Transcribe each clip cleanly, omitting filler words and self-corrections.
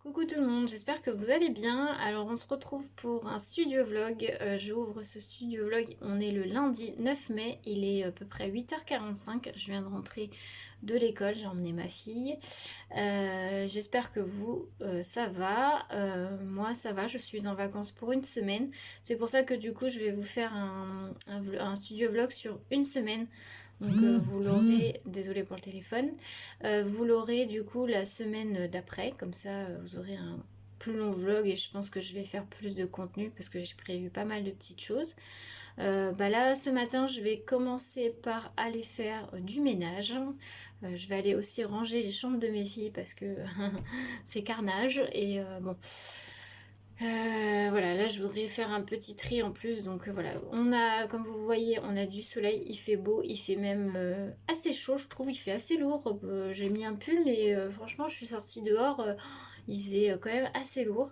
Coucou tout le monde, j'espère que vous allez bien. Alors on se retrouve pour un studio vlog. J'ouvre ce studio vlog, on est le lundi 9 mai, il est à peu près 8h45. Je viens de rentrer de l'école, j'ai emmené ma fille. J'espère que vous, ça va. Moi ça va, je suis en vacances pour une semaine. C'est pour ça que du coup je vais vous faire un studio vlog sur une semaine. Donc vous l'aurez, désolé pour le téléphone, vous l'aurez du coup la semaine d'après, comme ça vous aurez un plus long vlog et je pense que je vais faire plus de contenu parce que j'ai prévu pas mal de petites choses. Là ce matin je vais commencer par aller faire du ménage. Je vais aller aussi ranger les chambres de mes filles parce que c'est carnage et bon. Voilà, là je voudrais faire un petit tri en plus, donc voilà, on a, comme vous voyez, on a du soleil, il fait beau, il fait même assez chaud, je trouve, il fait assez lourd. J'ai mis un pull, mais franchement, je suis sortie dehors, il faisait quand même assez lourd.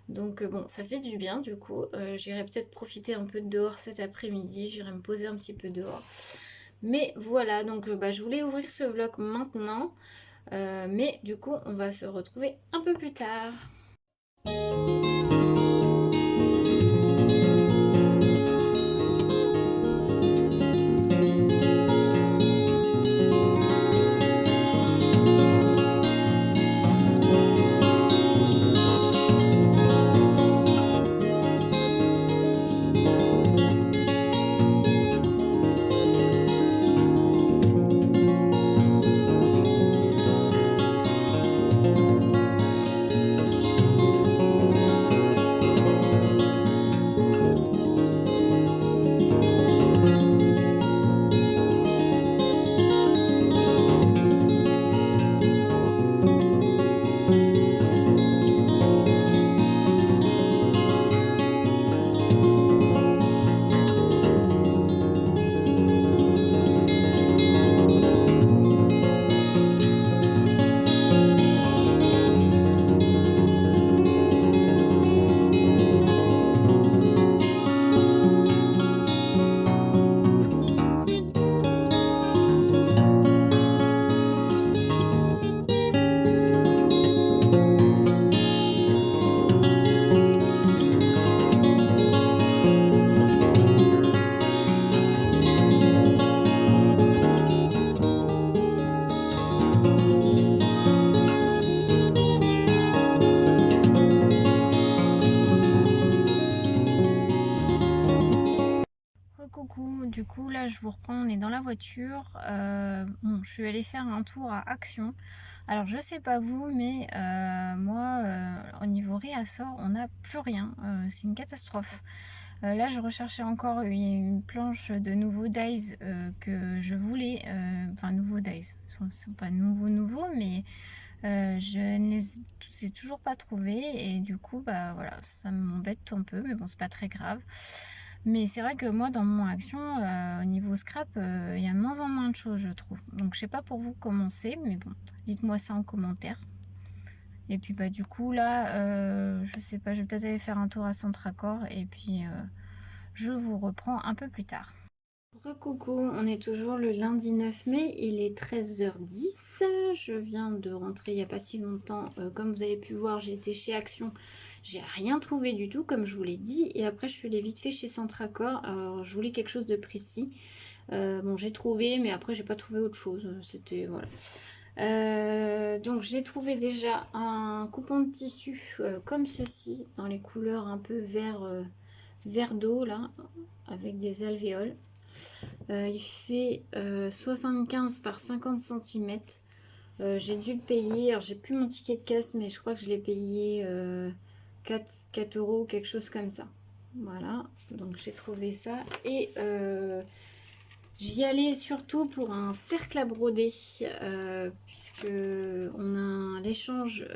Donc bon, ça fait du bien du coup. J'irai peut-être profiter un peu de dehors cet après-midi, j'irai me poser un petit peu dehors. Mais voilà, donc je voulais ouvrir ce vlog maintenant, mais du coup, on va se retrouver un peu plus tard. Coucou, du coup là je vous reprends, on est dans la voiture. Bon, je suis allée faire un tour à Action. Alors je sais pas vous, mais moi au niveau réassort, on n'a plus rien. C'est une catastrophe. Là je recherchais encore une planche de nouveaux Days que je voulais. Enfin nouveaux Days, ils sont pas nouveaux, mais je ne les ai toujours pas trouvés. Et du coup bah voilà, ça m'embête un peu, mais bon c'est pas très grave. Mais c'est vrai que moi, dans mon action, au niveau scrap, il y a de moins en moins de choses, je trouve. Donc, je sais pas pour vous comment c'est, mais bon, dites-moi ça en commentaire. Et puis, bah, du coup, là, je sais pas, je vais peut-être aller faire un tour à Centracor et puis je vous reprends un peu plus tard. Recoucou, on est toujours le lundi 9 mai, il est 13h10. Je viens de rentrer il n'y a pas si longtemps. Comme vous avez pu voir, j'ai été chez Action. J'ai rien trouvé du tout, comme je vous l'ai dit. Et après, je suis allée vite fait chez Centracor. Alors, je voulais quelque chose de précis. Bon, j'ai trouvé, mais après, j'ai pas trouvé autre chose. C'était, voilà. Donc, j'ai trouvé déjà un coupon de tissu comme ceci, dans les couleurs un peu vert d'eau, là, avec des alvéoles. Il fait 75 par 50 cm. J'ai dû le payer, alors j'ai plus mon ticket de caisse, mais je crois que je l'ai payé 4 euros, quelque chose comme ça. Voilà, donc j'ai trouvé ça. Et j'y allais surtout pour un cercle à broder, puisque on a l'échange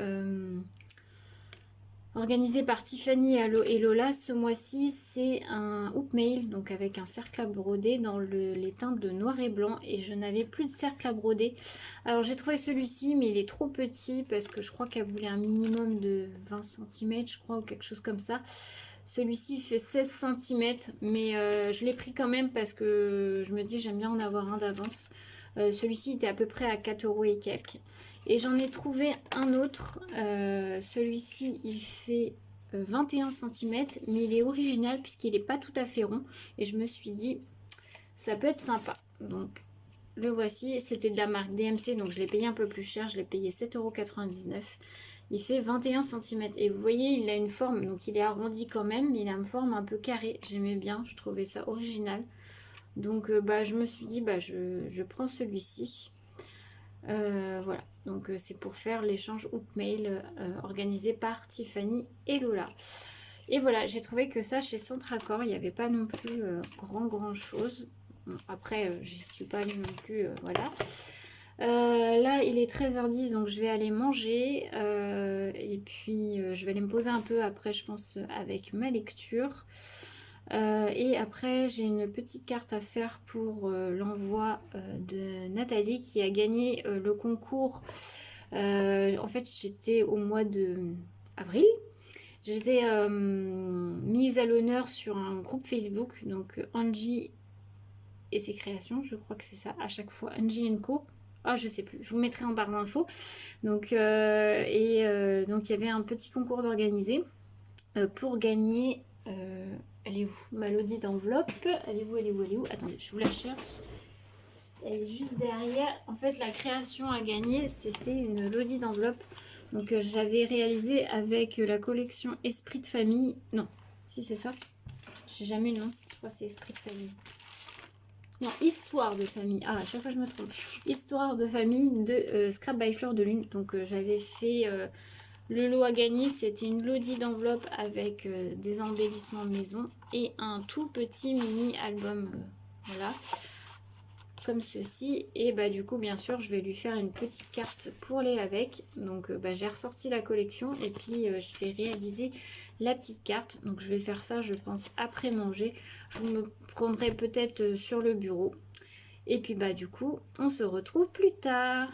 organisé par Tiffany et Lola ce mois-ci. C'est un hoop mail, donc avec un cercle à broder dans les teintes de noir et blanc, et je n'avais plus de cercle à broder. Alors j'ai trouvé celui-ci, mais il est trop petit parce que je crois qu'elle voulait un minimum de 20 cm, je crois, ou quelque chose comme ça. Celui-ci fait 16 cm, mais je l'ai pris quand même parce que je me dis j'aime bien en avoir un d'avance. Celui-ci était à peu près à 4 euros et quelques. Et j'en ai trouvé un autre. Celui-ci, il fait 21 cm, mais il est original puisqu'il n'est pas tout à fait rond. Et je me suis dit, ça peut être sympa. Donc, le voici. C'était de la marque DMC, donc je l'ai payé un peu plus cher. Je l'ai payé 7,99 €. Il fait 21 cm. Et vous voyez, il a une forme, donc il est arrondi quand même, mais il a une forme un peu carrée. J'aimais bien, je trouvais ça original. Donc, je me suis dit, je prends celui-ci. Voilà, donc c'est pour faire l'échange Hoopmail organisé par Tiffany et Lola. Et voilà, j'ai trouvé que ça chez Centracor, il n'y avait pas non plus grand chose. Bon, après, j'y suis pas allée non plus, voilà. Là, il est 13h10, donc je vais aller manger. Et puis, je vais aller me poser un peu après, je pense, avec ma lecture. Et après, j'ai une petite carte à faire pour l'envoi de Nathalie qui a gagné le concours. En fait, j'étais au mois d'avril. J'étais mise à l'honneur sur un groupe Facebook, donc Angie et ses créations, je crois que c'est ça à chaque fois, Angie Co. Ah, je sais plus, je vous mettrai en barre d'infos. Donc, donc il y avait un petit concours d'organiser pour gagner. Elle est où? Ma Lodi d'enveloppe. Elle est où? Attendez, je vous la cherche. Elle est juste derrière. En fait, la création à gagner, c'était une Lodi d'enveloppe. Donc, j'avais réalisé avec la collection Esprit de famille. Non, si c'est ça. Je sais jamais le nom. Je crois que c'est Esprit de famille. Non, Histoire de famille. Ah, à chaque fois je me trompe. Histoire de famille de Scrap by Fleur de Lune. Donc, j'avais fait... le lot à gagner, c'était une Lodi d'enveloppe avec des embellissements maison et un tout petit mini album, voilà, comme ceci. Et du coup, bien sûr, je vais lui faire une petite carte pour les avec. Donc, j'ai ressorti la collection et puis je vais réaliser la petite carte. Donc, je vais faire ça, je pense, après manger. Je me prendrai peut-être sur le bureau. Et puis, du coup, on se retrouve plus tard.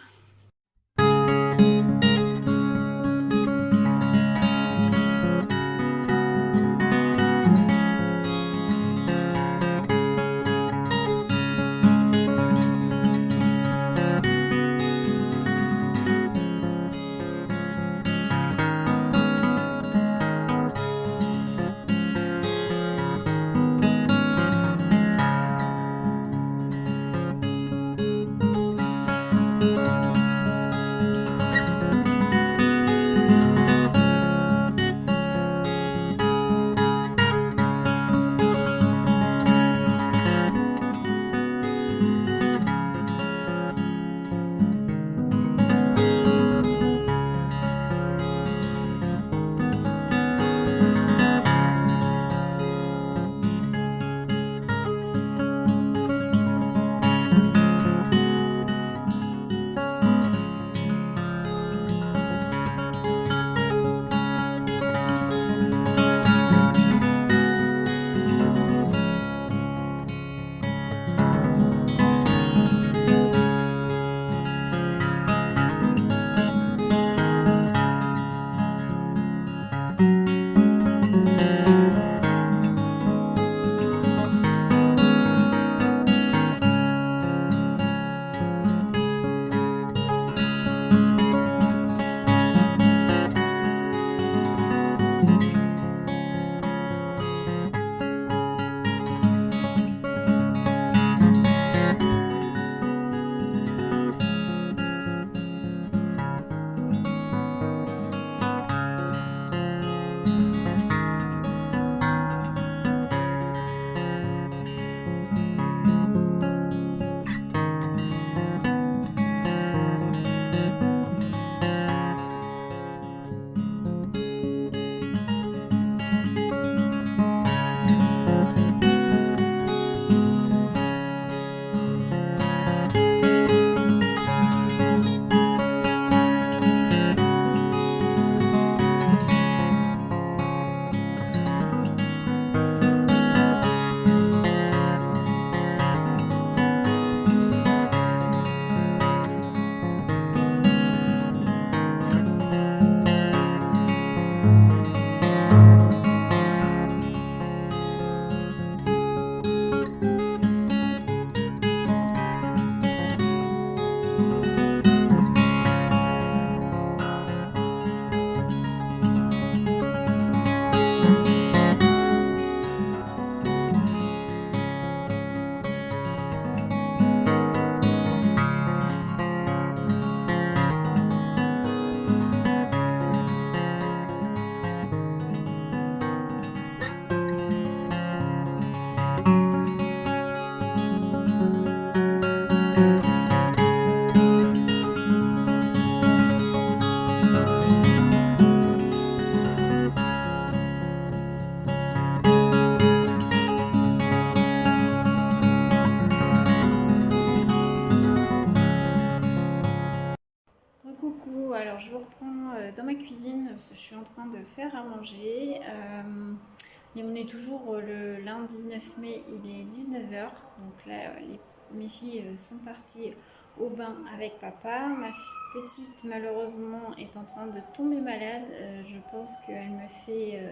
cuisine parce que je suis en train de faire à manger. Et on est toujours le lundi 9 mai, il est 19h. Donc là, mes filles sont parties au bain avec papa. Ma petite, malheureusement, est en train de tomber malade. Je pense qu'elle me fait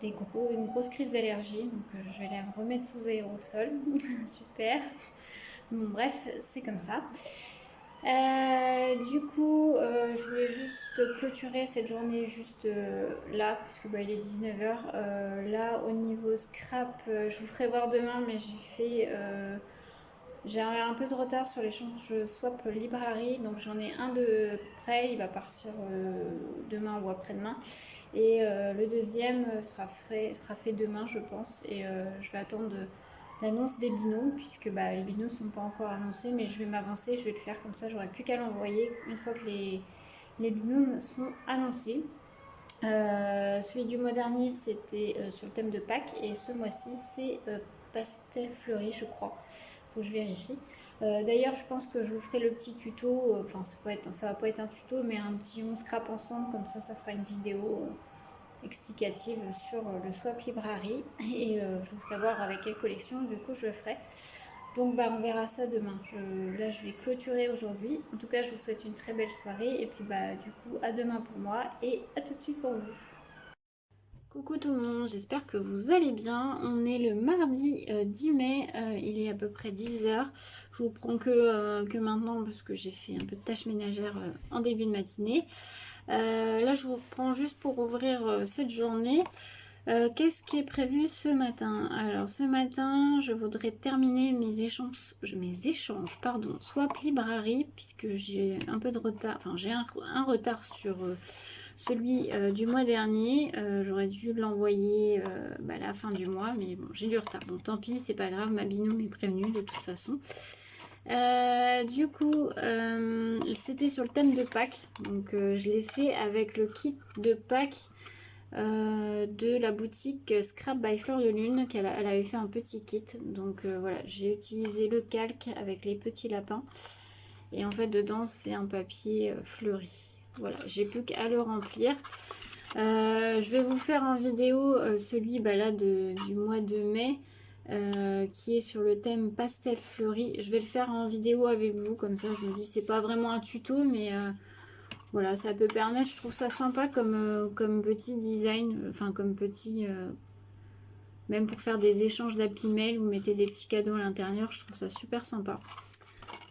une grosse crise d'allergie. Donc je vais la remettre sous aérosol. Super. Bon, bref, c'est comme ça. Je voulais juste clôturer cette journée juste là, puisque bah, il est 19h. Là, au niveau scrap, je vous ferai voir demain, mais j'ai un peu de retard sur l'échange swap librairie, donc j'en ai un de prêt, il va partir demain ou après-demain. Et le deuxième sera fait demain, je pense. Et je vais attendre l'annonce des binômes, puisque bah, les binômes ne sont pas encore annoncés, mais je vais m'avancer, je vais le faire comme ça, j'aurai plus qu'à l'envoyer une fois que les binômes seront annoncés. Celui du mois dernier, c'était sur le thème de Pâques, et ce mois-ci, c'est pastel fleuri, je crois. Faut que je vérifie. D'ailleurs, je pense que je vous ferai le petit tuto, enfin, ça va pas être un tuto, mais un petit on scrap ensemble, comme ça fera une vidéo explicative sur le Swap Library et je vous ferai voir avec quelle collection du coup je le ferai. Donc bah on verra ça demain. Là je vais clôturer aujourd'hui. En tout cas je vous souhaite une très belle soirée et puis bah du coup à demain pour moi et à tout de suite pour vous. Coucou tout le monde, j'espère que vous allez bien. On est le mardi 10 mai, il est à peu près 10h. Je vous prends que maintenant parce que j'ai fait un peu de tâches ménagères en début de matinée. Là je vous reprends juste pour ouvrir cette journée. Qu'est-ce qui est prévu ce matin? Alors ce matin je voudrais terminer mes échanges swap librairie, puisque j'ai un peu de retard, enfin j'ai un retard sur celui du mois dernier. J'aurais dû l'envoyer à la fin du mois, mais bon j'ai du retard, donc tant pis, c'est pas grave, ma binôme est prévenue de toute façon. C'était sur le thème de Pâques, donc je l'ai fait avec le kit de Pâques de la boutique Scrap by Fleur de Lune, elle avait fait un petit kit, donc voilà, j'ai utilisé le calque avec les petits lapins, et en fait dedans c'est un papier fleuri. Voilà, j'ai plus qu'à le remplir. Je vais vous faire en vidéo celui là du mois de mai, qui est sur le thème pastel fleuri. Je vais le faire en vidéo avec vous, comme ça je me dis c'est pas vraiment un tuto, mais voilà, ça peut permettre, je trouve ça sympa comme petit design, enfin comme petit, même pour faire des échanges d'appli mail, vous mettez des petits cadeaux à l'intérieur, je trouve ça super sympa.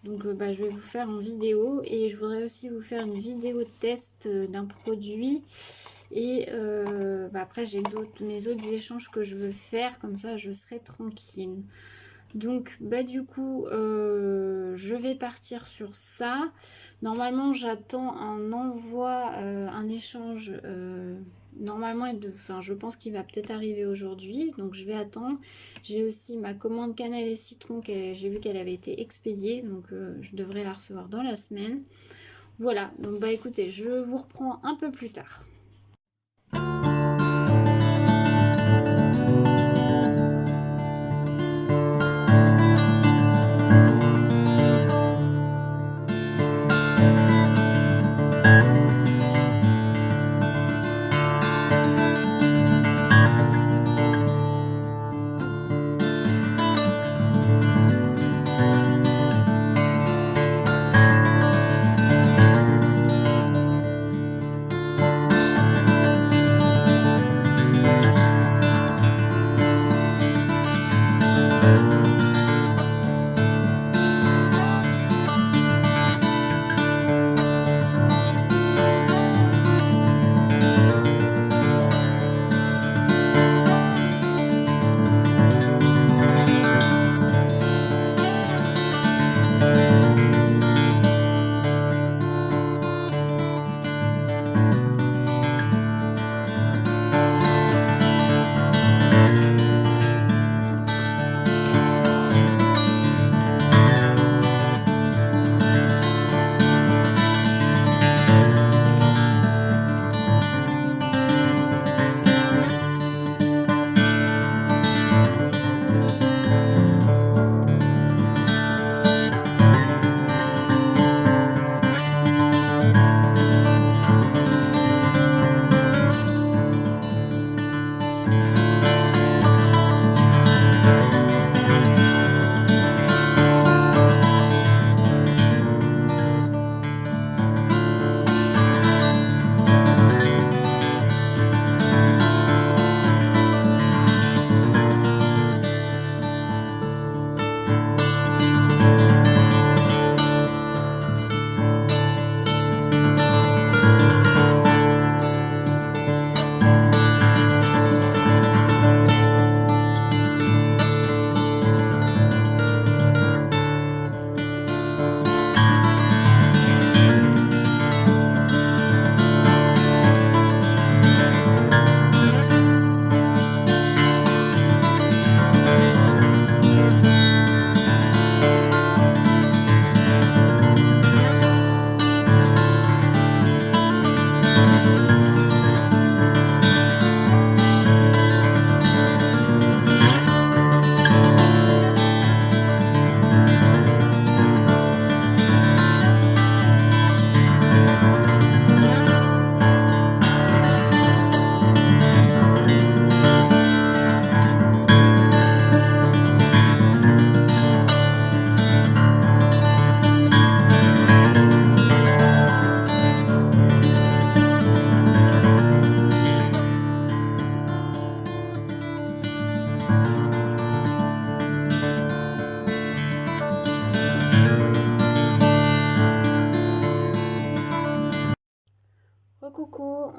Donc je vais vous faire en vidéo, et je voudrais aussi vous faire une vidéo de test d'un produit. Et après j'ai mes autres échanges que je veux faire, comme ça je serai tranquille. Donc du coup je vais partir sur ça. Normalement j'attends un envoi, un échange normalement, je pense qu'il va peut-être arriver aujourd'hui, donc je vais attendre. J'ai aussi ma commande cannelle et citron, j'ai vu qu'elle avait été expédiée, donc je devrais la recevoir dans la semaine. Voilà, donc écoutez, je vous reprends un peu plus tard.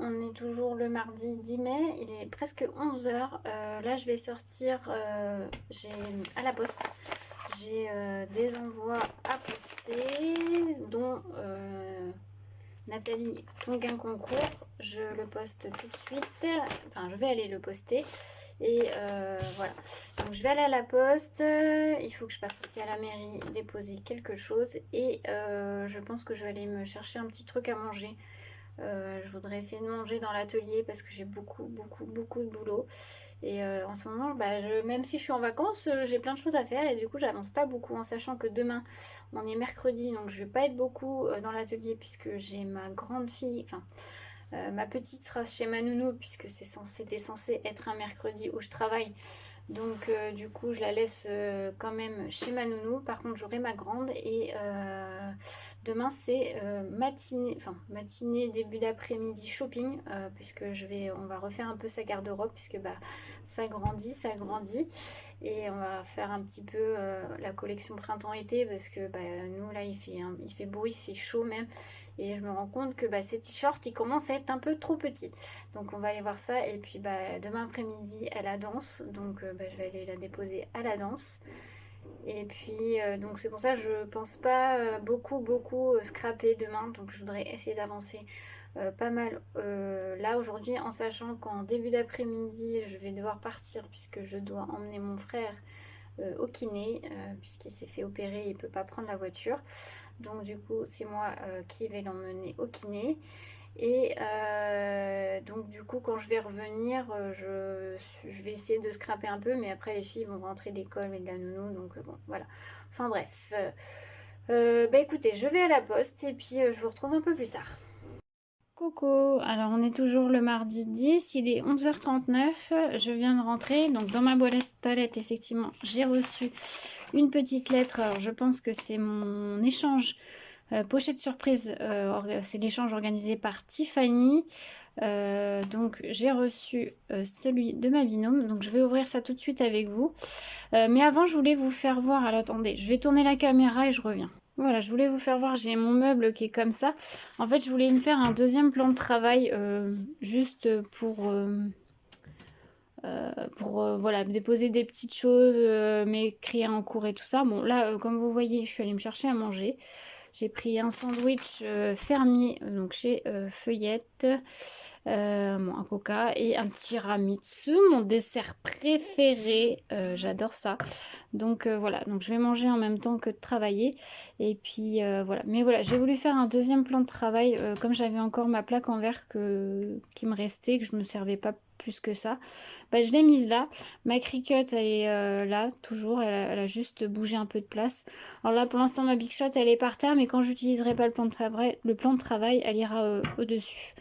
on est toujours le mardi 10 mai, il est presque 11 heures. Là, je vais sortir j'ai à la poste. J'ai des envois à poster, dont Nathalie, ton gain concours. Je le poste tout de suite. Enfin, je vais aller le poster. Et voilà. Donc, je vais aller à la poste. Il faut que je passe aussi à la mairie déposer quelque chose. Et je pense que je vais aller me chercher un petit truc à manger. Je voudrais essayer de manger dans l'atelier parce que j'ai beaucoup de boulot. Et en ce moment, bah, même si je suis en vacances, j'ai plein de choses à faire et du coup, j'avance pas beaucoup en sachant que demain, on est mercredi, donc je vais pas être beaucoup dans l'atelier puisque j'ai ma grande fille, enfin, ma petite sera chez ma nounou puisque c'était censé être un mercredi où je travaille. Donc du coup je la laisse quand même chez ma nounou. Par contre j'aurai ma grande et demain c'est matinée, début d'après-midi shopping puisque on va refaire un peu sa garde-robe puisque bah ça grandit. Et on va faire un petit peu la collection printemps-été parce que bah, nous là il fait beau, il fait chaud même. Et je me rends compte que bah, ces t-shirts ils commencent à être un peu trop petits. Donc on va aller voir ça. Et puis bah, demain après-midi elle a danse. Donc bah, je vais aller la déposer à la danse. Et puis donc c'est pour ça que je pense pas beaucoup scraper demain. Donc je voudrais essayer d'avancer pas mal là aujourd'hui en sachant qu'en début d'après-midi je vais devoir partir puisque je dois emmener mon frère au kiné puisqu'il s'est fait opérer, il peut pas prendre la voiture. Donc du coup c'est moi qui vais l'emmener au kiné. Et donc du coup quand je vais revenir je vais essayer de scraper un peu mais après les filles vont rentrer de l'école et de la nounou donc bon voilà, enfin bref bah écoutez je vais à la poste et puis je vous retrouve un peu plus tard. Coucou, alors on est toujours le mardi 10, il est 11h39, je viens de rentrer, donc dans ma boîte à lettres effectivement j'ai reçu une petite lettre, alors je pense que c'est mon échange pochette surprise, c'est l'échange organisé par Tiffany, donc j'ai reçu celui de ma binôme, donc je vais ouvrir ça tout de suite avec vous, mais avant je voulais vous faire voir, alors attendez, je vais tourner la caméra et je reviens. Voilà, je voulais vous faire voir, j'ai mon meuble qui est comme ça. En fait, je voulais me faire un deuxième plan de travail juste pour voilà, déposer des petites choses, m'écrire en cours et tout ça. Bon, là, comme vous voyez, je suis allée me chercher à manger. J'ai pris un sandwich fermier, donc chez Feuillette, un coca et un tiramisu, mon dessert préféré. J'adore ça. Donc voilà, donc je vais manger en même temps que de travailler. Et puis voilà, mais voilà, j'ai voulu faire un deuxième plan de travail comme j'avais encore ma plaque en verre qui me restait, que je ne me servais pas plus que ça. Bah, je l'ai mise là. Ma Cricut, elle est là, toujours. Elle a juste bougé un peu de place. Alors là, pour l'instant, ma Big Shot, elle est par terre, mais quand j'utiliserai pas le plan de travail, elle ira au-dessus.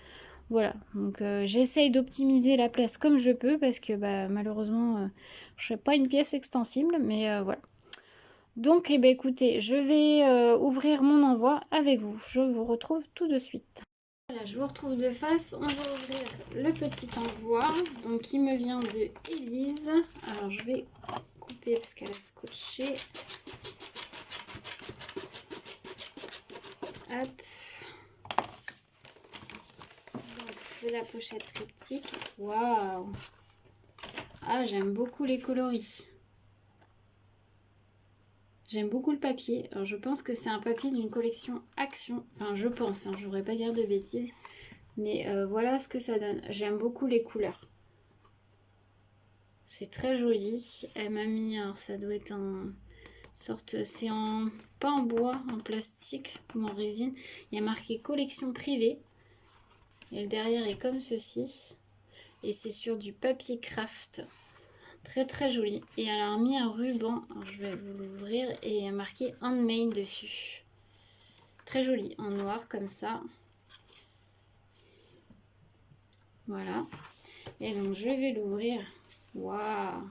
Voilà, donc j'essaye d'optimiser la place comme je peux parce que bah, malheureusement, je ne fais pas une pièce extensible, mais voilà. Donc, eh ben, écoutez, je vais ouvrir mon envoi avec vous. Je vous retrouve tout de suite. Voilà, je vous retrouve de face. On va ouvrir le petit envoi. Donc, il me vient de Élise. Alors, je vais couper parce qu'elle a scotché. Hop. Donc, c'est la pochette triptyque. Waouh! Ah, j'aime beaucoup les coloris. J'aime beaucoup le papier. Alors, je pense que c'est un papier d'une collection Action. Enfin, je pense, hein, je ne voudrais pas dire de bêtises. Mais voilà ce que ça donne. J'aime beaucoup les couleurs. C'est très joli. Elle m'a mis, alors ça doit être un sorte, c'est en, pas en bois, en plastique ou en résine. Il y a marqué collection privée. Et le derrière est comme ceci. Et c'est sur du papier craft. Très très joli. Et elle a mis un ruban. Alors, je vais vous l'ouvrir et il y a marqué handmade dessus. Très joli. En noir comme ça. Voilà. Et donc je vais l'ouvrir. Waouh!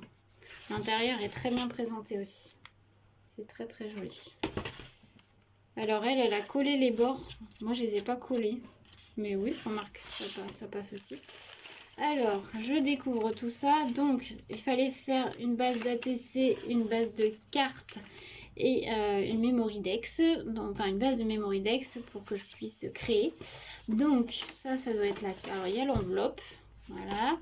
L'intérieur est très bien présenté aussi. C'est très très joli. Alors elle a collé les bords. Moi je les ai pas collés. Mais oui, remarque, ça passe aussi. Alors, je découvre tout ça. Donc, il fallait faire une base d'ATC, une base de cartes et une memory dex, enfin une base de memory dex pour que je puisse créer. Donc ça doit être la... Alors il y a l'enveloppe, voilà.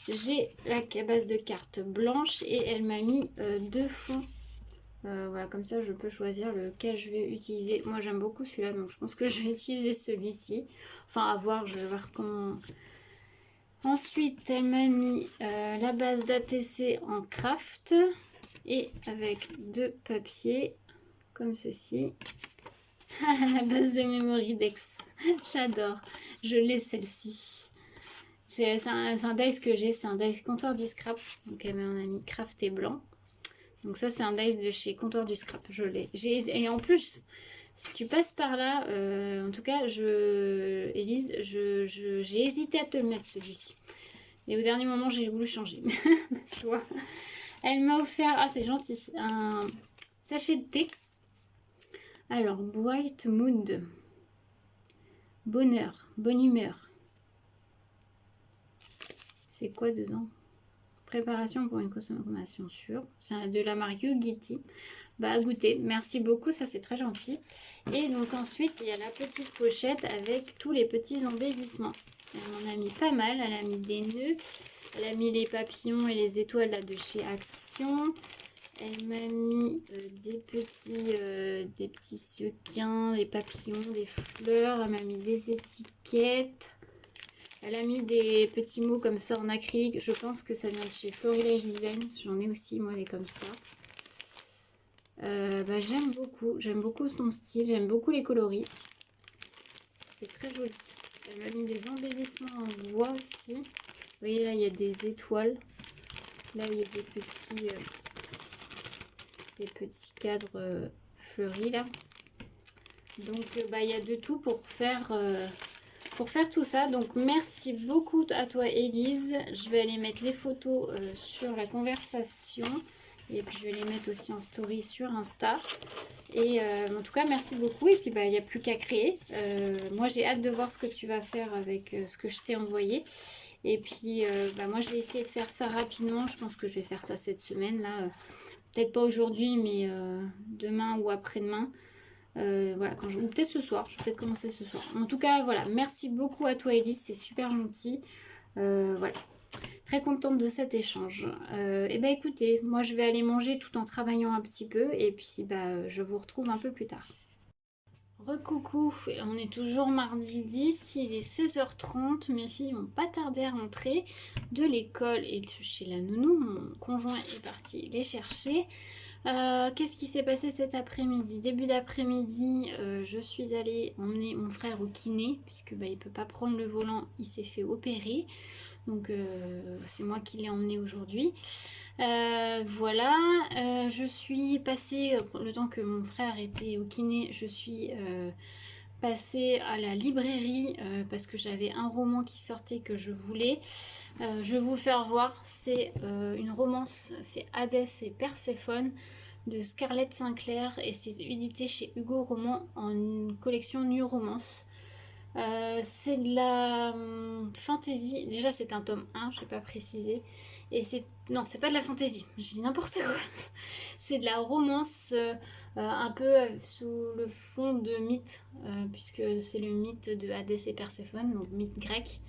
J'ai la base de cartes blanche et elle m'a mis deux fonds. Voilà, comme ça je peux choisir lequel je vais utiliser. Moi j'aime beaucoup celui-là, donc je pense que je vais utiliser celui-ci. Enfin à voir, je vais voir comment... Ensuite elle m'a mis la base d'ATC en craft et avec deux papiers comme ceci. La base de memory dex, j'adore, je l'ai celle-ci. C'est un dice que j'ai, c'est un dice comptoir du scrap, donc elle m'a mis craft et blanc. Donc ça c'est un dice de chez comptoir du scrap, je l'ai. Et en plus, si tu passes par là, en tout cas, Élise, j'ai hésité à te le mettre celui-ci. Et au dernier moment, j'ai voulu changer. Tu vois. Elle m'a offert, ah c'est gentil, un sachet de thé. Alors, Bright Mood. Bonheur, bonne humeur. C'est quoi dedans? Préparation pour une consommation sûre. C'est de la marque Yogiti. Bah, à goûter. Merci beaucoup, ça c'est très gentil. Et donc ensuite, il y a la petite pochette avec tous les petits embellissements. Elle m'en a mis pas mal. Elle a mis des nœuds. Elle a mis les papillons et les étoiles là de chez Action. Elle m'a mis des petits sequins, des papillons, des fleurs. Elle m'a mis des étiquettes. Elle a mis des petits mots comme ça en acrylique. Je pense que ça vient de chez Florilège Design. J'en ai aussi, moi, des comme ça. J'aime beaucoup son style. J'aime beaucoup les coloris. C'est très joli. Elle m'a mis des embellissements en bois aussi. Vous voyez, là, il y a des étoiles. Là, il y a des petits cadres fleuris, là. Donc, il y a de tout pour faire tout ça. Donc merci beaucoup à toi Élise. Je vais aller mettre les photos sur la conversation et puis je vais les mettre aussi en story sur Insta. Et en tout cas merci beaucoup. Et puis il n'y a plus qu'à créer. Moi j'ai hâte de voir ce que tu vas faire avec ce que je t'ai envoyé. Et puis moi je vais essayer de faire ça rapidement. Je pense que je vais faire ça cette semaine là. Peut-être pas aujourd'hui mais demain ou après-demain. Voilà, ou peut-être ce soir, je vais peut-être commencer ce soir. En tout cas, voilà, merci beaucoup à toi Elise, c'est super gentil. Voilà, très contente de cet échange. Et bah écoutez, moi je vais aller manger tout en travaillant un petit peu et puis je vous retrouve un peu plus tard. Recoucou, on est toujours mardi 10, il est 16h30, mes filles n'ont pas tardé à rentrer de l'école et de chez la nounou, mon conjoint est parti les chercher. Qu'est-ce qui s'est passé cet après-midi? Début d'après-midi, je suis allée emmener mon frère au kiné, puisque il peut pas prendre le volant, il s'est fait opérer. Donc c'est moi qui l'ai emmené aujourd'hui. Voilà, je suis passée, le temps que mon frère était au kiné, je suis passée à la librairie parce que j'avais un roman qui sortait que je voulais. Je vais vous le faire voir, c'est une romance, c'est Hadès et Perséphone de Scarlett Sinclair et c'est édité chez Hugo Roman en collection New Romance. C'est de la fantasy. Déjà, c'est un tome 1, je n'ai pas précisé. Et non, c'est pas de la fantasy, je dis n'importe quoi. C'est de la romance un peu sous le fond de mythe, puisque c'est le mythe de Hadès et Perséphone, donc mythe grec.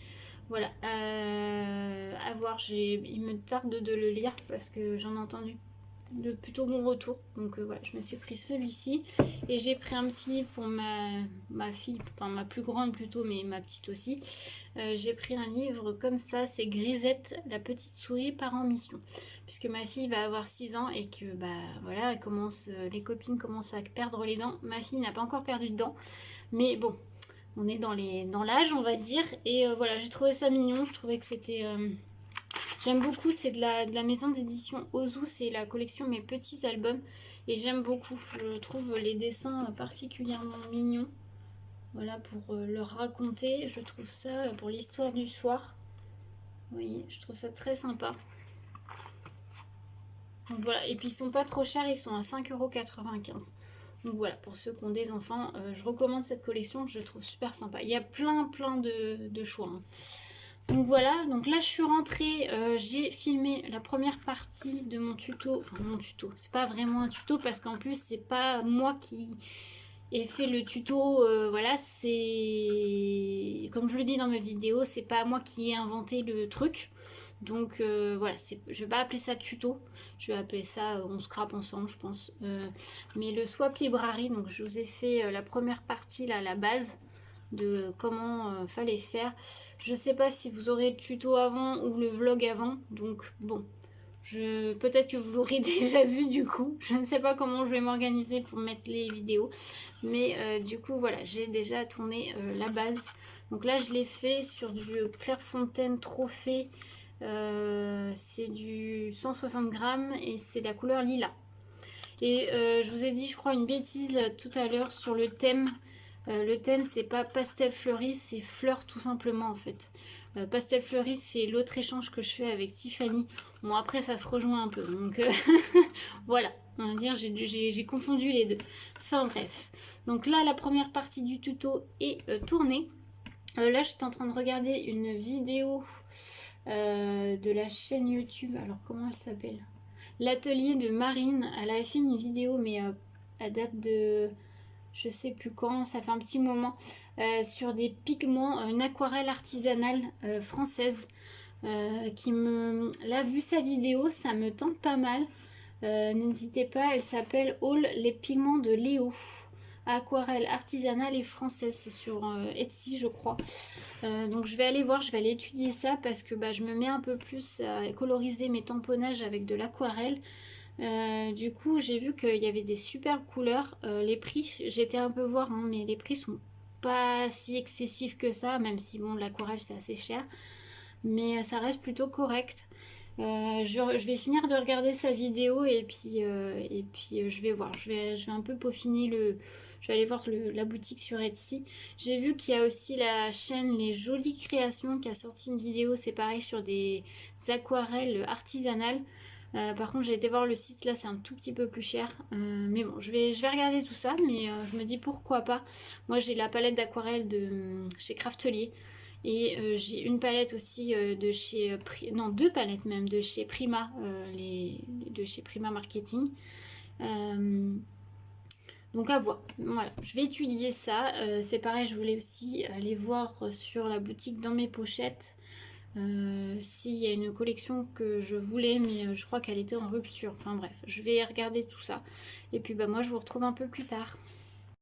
Voilà, à voir, il me tarde de le lire parce que j'en ai entendu de plutôt bon retour. Donc voilà, je me suis pris celui-ci et j'ai pris un petit livre pour ma fille, enfin ma plus grande plutôt, mais ma petite aussi. J'ai pris un livre comme ça, c'est Grisette, la petite souris part en mission. Puisque ma fille va avoir 6 ans et que voilà, les copines commencent à perdre les dents. Ma fille n'a pas encore perdu de dents, mais bon, on est dans l'âge, on va dire. Et voilà, j'ai trouvé ça mignon, je trouvais que c'était... J'aime beaucoup, c'est de la maison d'édition Ozu, c'est la collection Mes Petits Albums. Et j'aime beaucoup, je trouve les dessins particulièrement mignons. Voilà, pour leur raconter, je trouve ça, pour l'histoire du soir. Vous voyez, je trouve ça très sympa. Donc voilà, et puis ils sont pas trop chers, ils sont à 5,95 €. Donc voilà, pour ceux qui ont des enfants, je recommande cette collection, je trouve super sympa. Il y a plein de choix. Hein. Donc voilà, donc là je suis rentrée, j'ai filmé la première partie de mon tuto, enfin mon tuto, c'est pas vraiment un tuto parce qu'en plus c'est pas moi qui ai fait le tuto, voilà, c'est comme je le dis dans mes vidéos, c'est pas moi qui ai inventé le truc. Donc voilà, je vais pas appeler ça tuto, je vais appeler ça on scrape ensemble je pense. Mais le Swap Library, donc je vous ai fait la première partie là, la base de comment fallait faire. Je sais pas si vous aurez le tuto avant ou le vlog avant, donc bon, peut-être que vous l'aurez déjà vu du coup. Je ne sais pas comment je vais m'organiser pour mettre les vidéos, mais du coup voilà, j'ai déjà tourné la base. Donc là je l'ai fait sur du Clairefontaine Trophée, c'est du 160 grammes et c'est la couleur lilas. Et je vous ai dit je crois une bêtise tout à l'heure sur le thème. Le thème c'est pas pastel fleuri, c'est fleurs tout simplement en fait. Pastel fleuri c'est l'autre échange que je fais avec Tiffany. Bon après ça se rejoint un peu donc voilà, on va dire j'ai confondu les deux. Enfin bref. Donc là la première partie du tuto est tournée. Là je suis en train de regarder une vidéo de la chaîne YouTube. Alors comment elle s'appelle? L'atelier de Marine. Elle avait fait une vidéo mais à date de je sais plus quand, ça fait un petit moment, sur des pigments, une aquarelle artisanale française. Là, vu sa vidéo, ça me tente pas mal. N'hésitez pas, elle s'appelle All les pigments de Léo. Aquarelle artisanale et française, c'est sur Etsy, je crois. Donc je vais aller voir, je vais aller étudier ça parce que bah, je me mets un peu plus à coloriser mes tamponnages avec de l'aquarelle. Du coup, j'ai vu qu'il y avait des superbes couleurs. Les prix, j'étais un peu voir, hein, mais les prix sont pas si excessifs que ça, même si bon, l'aquarelle c'est assez cher. Mais ça reste plutôt correct. Je vais finir de regarder sa vidéo et puis, je vais voir. Je vais un peu peaufiner le. Je vais aller voir la boutique sur Etsy. J'ai vu qu'il y a aussi la chaîne Les Jolies Créations qui a sorti une vidéo, c'est pareil, sur des aquarelles artisanales. Par contre, j'ai été voir le site, là c'est un tout petit peu plus cher. Mais bon, je vais regarder tout ça, mais je me dis pourquoi pas. Moi j'ai la palette d'aquarelle de chez Craftelier. Et j'ai une palette aussi de chez... non, deux palettes même de chez Prima, de chez Prima Marketing. Donc à voir. Voilà, je vais étudier ça. C'est pareil, je voulais aussi aller voir sur la boutique dans mes pochettes s'il y a une collection que je voulais, mais je crois qu'elle était en rupture. Enfin bref, je vais regarder tout ça. Et puis bah moi je vous retrouve un peu plus tard.